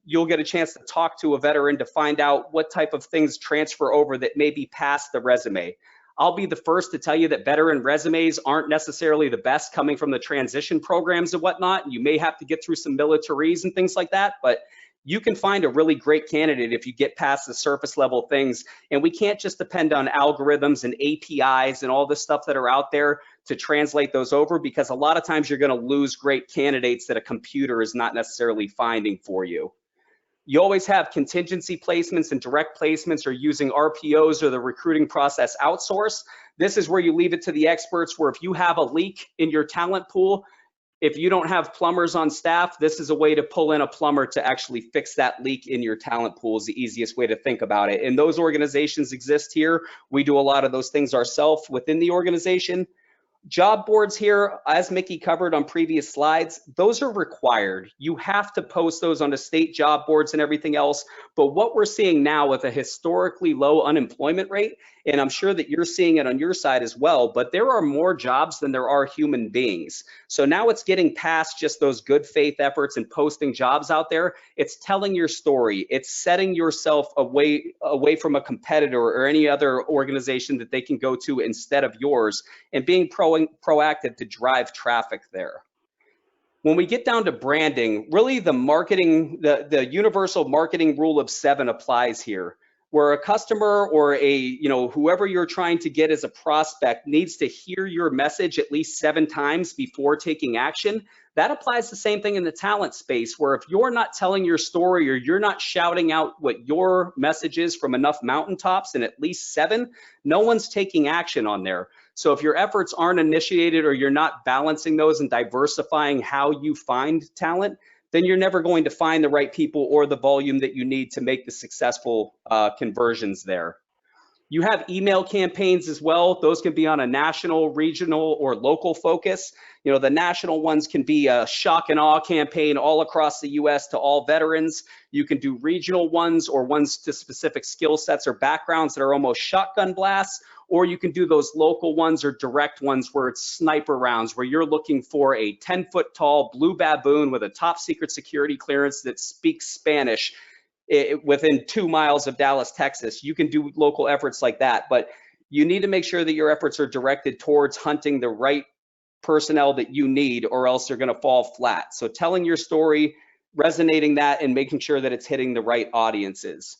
you'll get a chance to talk to a veteran to find out what type of things transfer over that may be past the resume. I'll be the first to tell you that veteran resumes aren't necessarily the best coming from the transition programs and whatnot. You may have to get through some militaries and things like that, but you can find a really great candidate if you get past the surface level things. And we can't just depend on algorithms and APIs and all this stuff that are out there to translate those over, because a lot of times you're going to lose great candidates that a computer is not necessarily finding for you. You always have contingency placements and direct placements, or using RPOs or the recruiting process outsource. This is where you leave it to the experts, where if you have a leak in your talent pool, If you don't have plumbers on staff, this is a way to pull in a plumber to actually fix that leak in your talent pool is the easiest way to think about it. And those organizations exist here. We do a lot of those things ourselves within the organization. Job boards here, as Mickey covered on previous slides, those are required. You have to post those on the state job boards and everything else. But what we're seeing now with a historically low unemployment rate, and I'm sure that you're seeing it on your side as well, but there are more jobs than there are human beings. So now it's getting past just those good faith efforts and posting jobs out there. It's telling your story. It's setting yourself away from a competitor or any other organization that they can go to instead of yours, and being proactive to drive traffic there. When we get down to branding, really the marketing, the universal marketing rule of 7 applies here, where a customer or whoever you're trying to get as a prospect needs to hear your message at least 7 times before taking action. That applies the same thing in the talent space, where if you're not telling your story or you're not shouting out what your message is from enough mountaintops and at least 7, no one's taking action on there. So if your efforts aren't initiated or you're not balancing those and diversifying how you find talent, then you're never going to find the right people or the volume that you need to make the successful conversions there. You have email campaigns as well. Those can be on a national, regional, or local focus. The national ones can be a shock and awe campaign all across the US to all veterans. You can do regional ones or ones to specific skill sets or backgrounds that are almost shotgun blasts, or you can do those local ones or direct ones where it's sniper rounds, where you're looking for a 10-foot tall blue baboon with a top secret security clearance that speaks Spanish within 2 miles of Dallas, Texas. You can do local efforts like that, but you need to make sure that your efforts are directed towards hunting the right personnel that you need, or else they're going to fall flat. So telling your story, resonating that, and making sure that it's hitting the right audiences.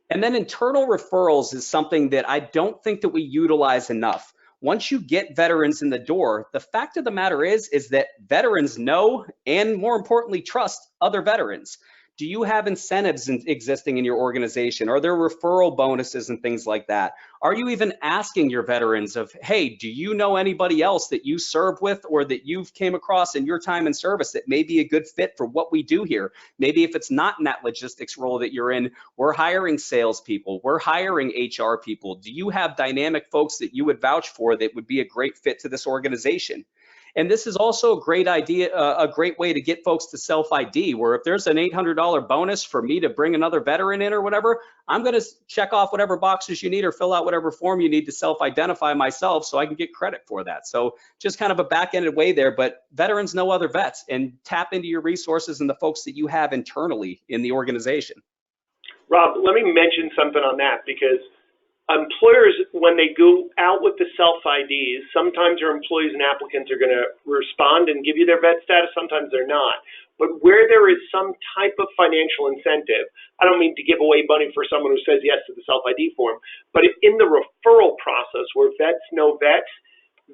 And then internal referrals is something that I don't think that we utilize enough. Once you get veterans in the door, the fact of the matter is that veterans know, and more importantly, trust other veterans. Do you have incentives existing in your organization? Are there referral bonuses and things like that? Are you even asking your veterans of, hey, do you know anybody else that you serve with or that you've came across in your time in service that may be a good fit for what we do here? Maybe if it's not in that logistics role that you're in, we're hiring salespeople, we're hiring HR people. Do you have dynamic folks that you would vouch for that would be a great fit to this organization? And this is also a great idea, a great way to get folks to self-ID, where if there's an $800 bonus for me to bring another veteran in or whatever, I'm going to check off whatever boxes you need or fill out whatever form you need to self-identify myself so I can get credit for that. So just kind of a back-ended way there, but veterans know other vets, and tap into your resources and the folks that you have internally in the organization. Rob, let me mention something on that, because employers, when they go out with the self-IDs, sometimes your employees and applicants are going to respond and give you their vet status, sometimes they're not. But where there is some type of financial incentive, I don't mean to give away money for someone who says yes to the self-ID form, but in the referral process where vets know vets,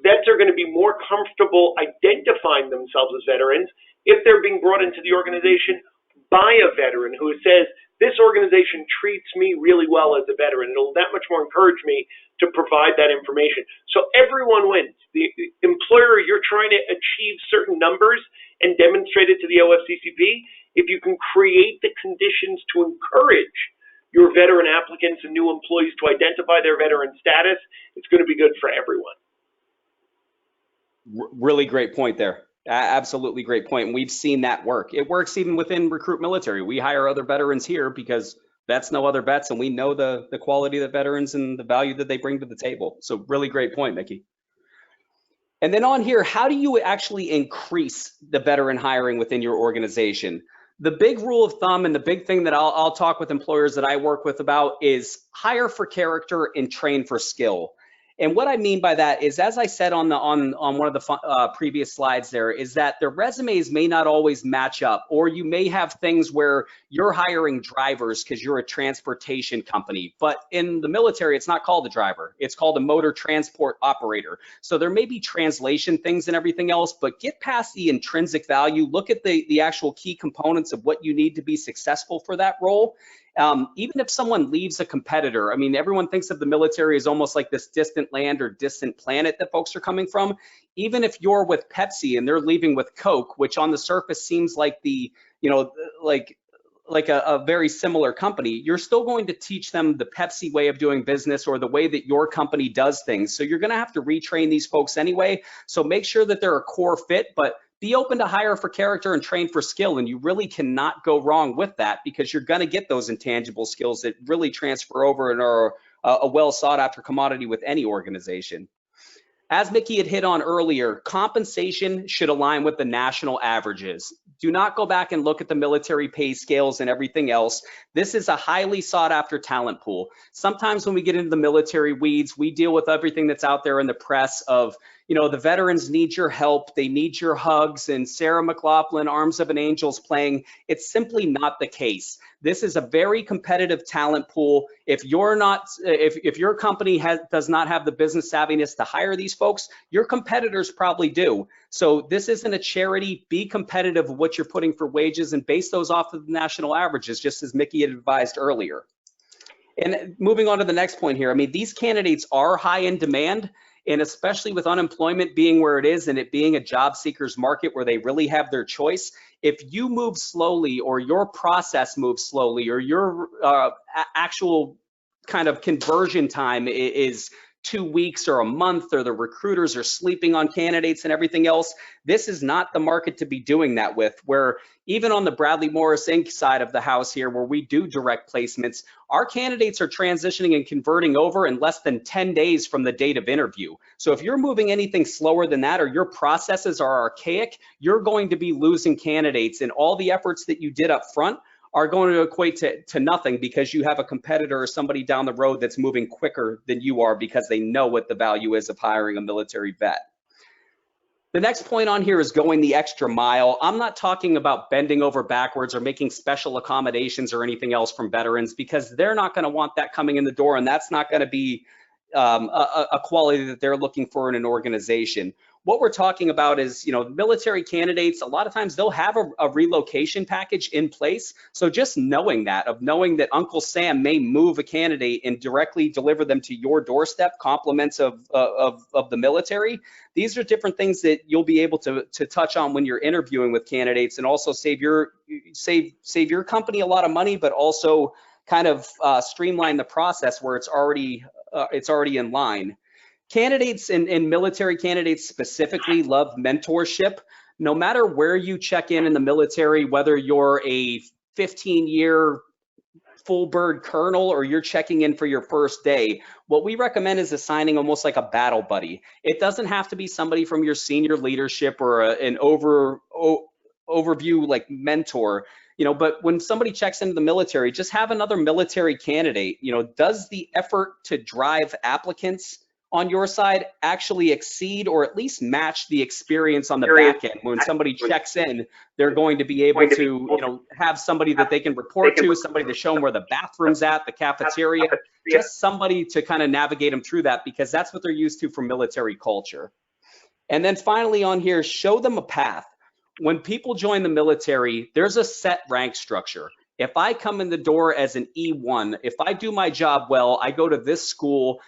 vets are going to be more comfortable identifying themselves as veterans if they're being brought into the organization by a veteran who says, this organization treats me really well as a veteran. It'll that much more encourage me to provide that information. So everyone wins. The employer, you're trying to achieve certain numbers and demonstrate it to the OFCCP. If you can create the conditions to encourage your veteran applicants and new employees to identify their veteran status, it's going to be good for everyone. Really great point there. Absolutely great point. And we've seen that work. It works even within RecruitMilitary. We hire other veterans here because vets know other vets, and we know the quality of the veterans and the value that they bring to the table. So really great point, Mickey. And then on here, how do you actually increase the veteran hiring within your organization? The big rule of thumb and the big thing that I'll talk with employers that I work with about is hire for character and train for skill. And what I mean by that is, as I said on one of the previous slides there, is that the resumes may not always match up, or you may have things where you're hiring drivers because you're a transportation company, but in the military, it's not called a driver. It's called a motor transport operator. So there may be translation things and everything else, but get past the intrinsic value, look at the actual key components of what you need to be successful for that role, Even if someone leaves a competitor, I mean, everyone thinks of the military as almost like this distant land or distant planet that folks are coming from. Even if you're with Pepsi and they're leaving with Coke, which on the surface seems like the, you know, like a very similar company, you're still going to teach them the Pepsi way of doing business or the way that your company does things. So you're going to have to retrain these folks anyway. So make sure that they're a core fit, but be open to hire for character and train for skill. And you really cannot go wrong with that, because you're going to get those intangible skills that really transfer over and are a well sought after commodity with any organization. As Mickey had hit on earlier, compensation should align with the national averages. Do not go back and look at the military pay scales and everything else. This is a highly sought after talent pool. Sometimes when we get into the military weeds, we deal with everything that's out there in the press of, you know, the veterans need your help, they need your hugs, and Sarah McLachlan, Arms of an Angel's playing. It's simply not the case. This is a very competitive talent pool. If you're not, if your company does not have the business savviness to hire these folks, your competitors probably do. So this isn't a charity. Be competitive with what you're putting for wages and base those off of the national averages, just as Mickey had advised earlier. And moving on to the next point here, I mean, these candidates are high in demand. And especially with unemployment being where it is and it being a job seekers market where they really have their choice, if you move slowly or your process moves slowly or your actual kind of conversion time is 2 weeks or a month, or the recruiters are sleeping on candidates and everything else, this is not the market to be doing that with. Where even on the Bradley Morris Inc. side of the house here, where we do direct placements, our candidates are transitioning and converting over in less than 10 days from the date of interview. So if you're moving anything slower than that, or your processes are archaic, you're going to be losing candidates, and all the efforts that you did up front are going to equate to nothing, because you have a competitor or somebody down the road that's moving quicker than you are because they know what the value is of hiring a military vet. The next point on here is going the extra mile. I'm not talking about bending over backwards or making special accommodations or anything else from veterans, because they're not going to want that coming in the door, and that's not going to be a quality that they're looking for in an organization. What we're talking about is, you know, military candidates, a lot of times they'll have a relocation package in place. So just knowing that Uncle Sam may move a candidate and directly deliver them to your doorstep, compliments of the military. These are different things that you'll be able to touch on when you're interviewing with candidates, and also save your company a lot of money, but also kind of streamline the process where it's already in line. Candidates and military candidates specifically love mentorship. No matter where you check in the military, whether you're a 15-year full bird colonel or you're checking in for your first day, what we recommend is assigning almost like a battle buddy. It doesn't have to be somebody from your senior leadership or an overview like mentor. You know, but when somebody checks into the military, just have another military candidate. You know, does the effort to drive applicants on your side actually exceed or at least match the experience on the back end? When somebody checks in, they're going to be able to, you know, have somebody that they can report to, somebody to show them where the bathroom's at, the cafeteria, just somebody to kind of navigate them through that, because that's what they're used to from military culture. And then finally on here, show them a path. When people join the military, there's a set rank structure. If I come in the door as an E1, if I do my job well, I go to this school,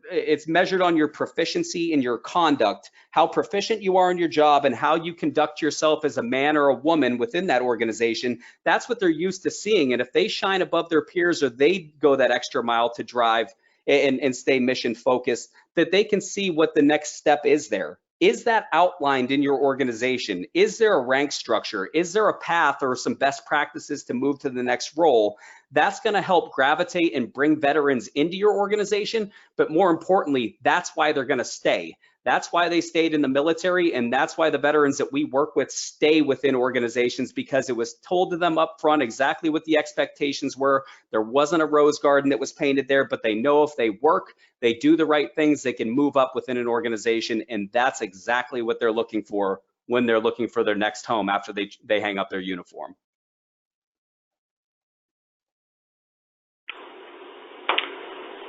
it's measured on your proficiency in your conduct, how proficient you are in your job, and how you conduct yourself as a man or a woman within that organization. That's what they're used to seeing. And if they shine above their peers, or they go that extra mile to drive and stay mission focused, that they can see what the next step is there. Is that outlined in your organization? Is there a rank structure? Is there a path or some best practices to move to the next role? That's going to help gravitate and bring veterans into your organization. But more importantly, that's why they're going to stay. That's why they stayed in the military, and that's why the veterans that we work with stay within organizations, because it was told to them up front exactly what the expectations were. There wasn't a rose garden that was painted there, but they know if they work, they do the right things, they can move up within an organization, and that's exactly what they're looking for when they're looking for their next home after they hang up their uniform.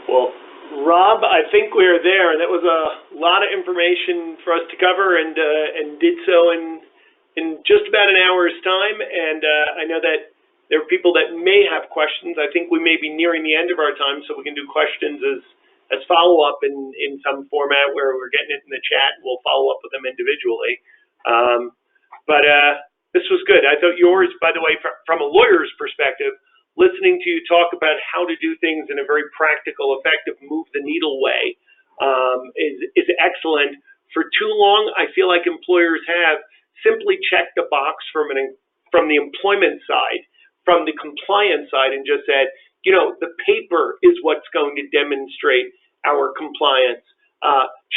Well, Rob, I think we're there, and that was a lot of information for us to cover, and did so in just about an hour's time. And I know that There are people that may have questions. I think we may be nearing the end of our time, so we can do questions as follow-up in some format where we're getting it in the chat. We'll follow up with them individually. But this was good. I thought yours, by the way, from a lawyer's perspective, listening to you talk about how to do things in a very practical, effective, move the needle way is excellent. For too long, I feel like employers have simply checked the box from the employment side, from the compliance side, and just said, you know, the paper is what's going to demonstrate our compliance,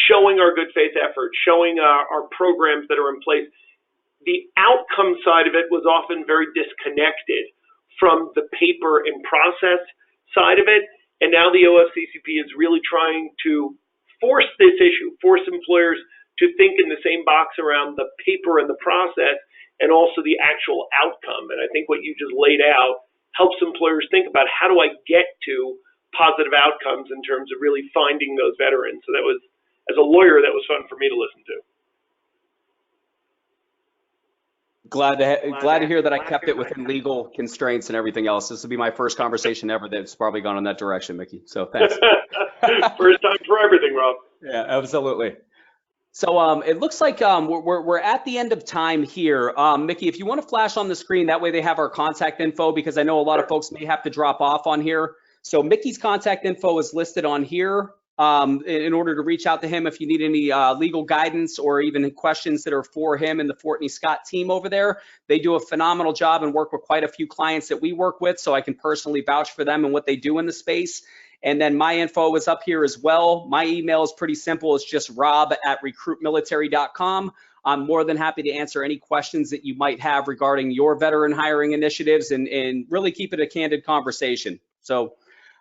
showing our good faith effort, showing our programs that are in place. The outcome side of it was often very disconnected from the paper and process side of it. And now the OFCCP is really trying to force this issue, force employers to think in the same box around the paper and the process and also the actual outcome. And I think what you just laid out helps employers think about, how do I get to positive outcomes in terms of really finding those veterans. So that was, as a lawyer, that was fun for me to listen to. Glad to hear that I kept it within legal constraints and everything else. This will be my first conversation ever that's probably gone in that direction, Mickey. So thanks. First time for everything, Rob. Yeah, absolutely. So it looks like we're at the end of time here. Mickey, if you want to flash on the screen, that way they have our contact info, because I know a lot of folks may have to drop off on here. So Mickey's contact info is listed on here in order to reach out to him if you need any legal guidance or even questions that are for him and the Fortney Scott team over there. They do a phenomenal job and work with quite a few clients that we work with, so I can personally vouch for them and what they do in the space. And then my info is up here as well. My email is pretty simple. It's just rob@recruitmilitary.com. I'm more than happy to answer any questions that you might have regarding your veteran hiring initiatives and really keep it a candid conversation. So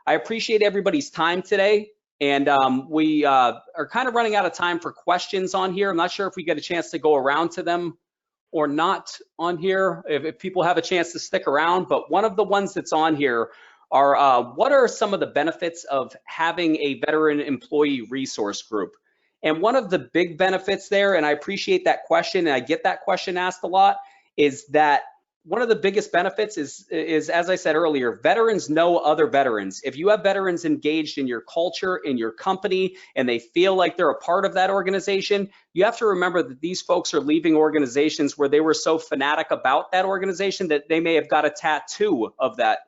I appreciate everybody's time today. And we are kind of running out of time for questions on here. I'm not sure if we get a chance to go around to them or not on here, if people have a chance to stick around. But one of the ones that's on here are what are some of the benefits of having a veteran employee resource group? And one of the big benefits there, and I appreciate that question, and I get that question asked a lot, is that one of the biggest benefits is, as I said earlier, veterans know other veterans. If you have veterans engaged in your culture, in your company, and they feel like they're a part of that organization, you have to remember that these folks are leaving organizations where they were so fanatic about that organization that they may have got a tattoo of that,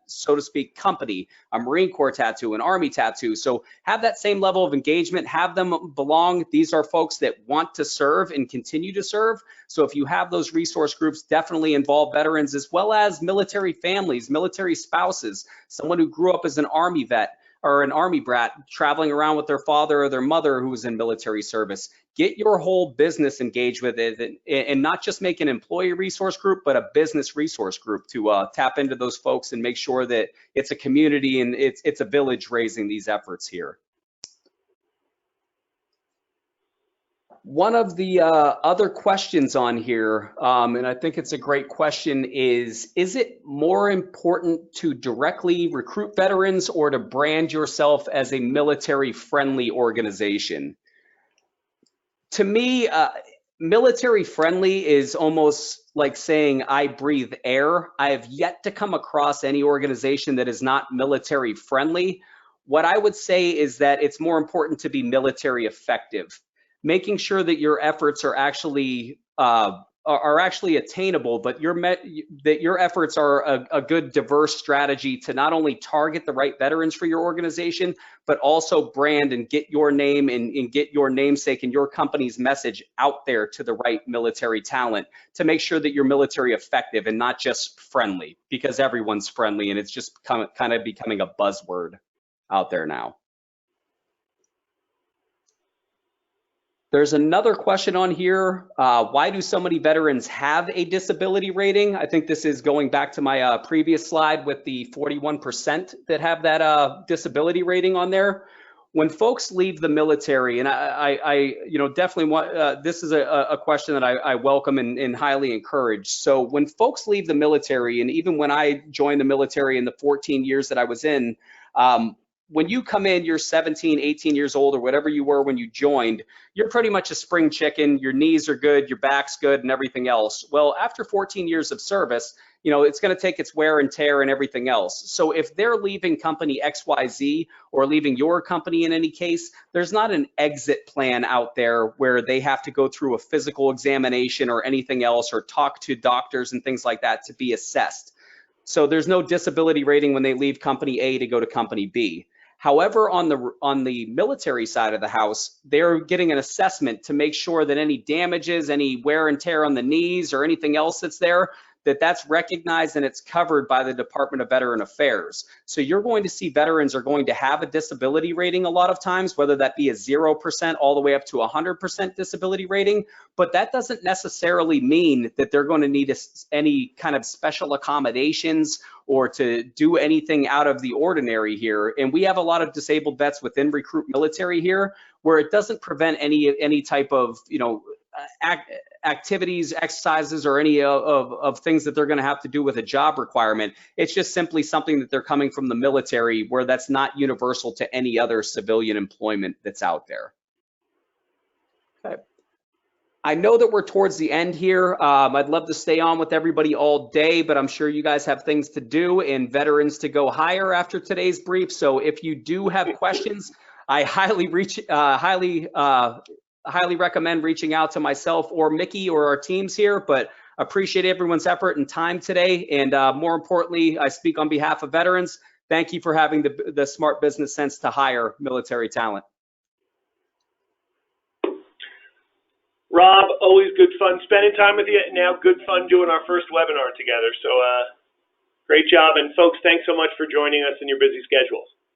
so to speak, company, a Marine Corps tattoo, an Army tattoo. So have that same level of engagement, have them belong. These are folks that want to serve and continue to serve. So if you have those resource groups, definitely involve veterans as well as military families, military spouses, someone who grew up as an Army vet or an Army brat traveling around with their father or their mother who was in military service. Get your whole business engaged with it and not just make an employee resource group, but a business resource group to tap into those folks and make sure that it's a community and it's a village raising these efforts here. One of the other questions on here, and I think it's a great question, is it more important to directly recruit veterans or to brand yourself as a military-friendly organization? To me, military-friendly is almost like saying I breathe air. I have yet to come across any organization that is not military-friendly. What I would say is that it's more important to be military effective, making sure that your efforts are actually attainable, but that your efforts are a good diverse strategy to not only target the right veterans for your organization, but also brand and get your name and get your namesake and your company's message out there to the right military talent to make sure that you're military effective and not just friendly, because everyone's friendly and it's just kind of becoming a buzzword out there now. There's another question on here. Why do so many veterans have a disability rating? I think this is going back to my previous slide with the 41% that have that disability rating on there. When folks leave the military, and I definitely want, this is a question that I welcome and highly encourage. So when folks leave the military, and even when I joined the military in the 14 years that I was in, when you come in, you're 17, 18 years old or whatever you were when you joined, you're pretty much a spring chicken. Your knees are good, your back's good and everything else. Well, after 14 years of service, you know, it's going to take its wear and tear and everything else. So if they're leaving company XYZ or leaving your company in any case, there's not an exit plan out there where they have to go through a physical examination or anything else or talk to doctors and things like that to be assessed. So there's no disability rating when they leave company A to go to company B. However, on the military side of the house, they're getting an assessment to make sure that any damages, any wear and tear on the knees or anything else that's there, that's recognized and it's covered by the Department of Veteran Affairs. So you're going to see veterans are going to have a disability rating a lot of times, whether that be a 0% all the way up to 100% disability rating, but that doesn't necessarily mean that they're going to need any kind of special accommodations or to do anything out of the ordinary here. And we have a lot of disabled vets within Recruit Military here where it doesn't prevent any type of, you know, activities, exercises, or any of things that they're going to have to do with a job requirement. It's just simply something that they're coming from the military where that's not universal to any other civilian employment that's out there. Okay. I know that we're towards the end here. I'd love to stay on with everybody all day, but I'm sure you guys have things to do and veterans to go hire after today's brief. So if you do have questions, I highly recommend reaching out to myself or Mickey or our teams here, but appreciate everyone's effort and time today. And more importantly, I speak on behalf of veterans. Thank you for having the smart business sense to hire military talent. Rob, always good fun spending time with you, and now good fun doing our first webinar together. So great job. And folks, thanks so much for joining us in your busy schedules.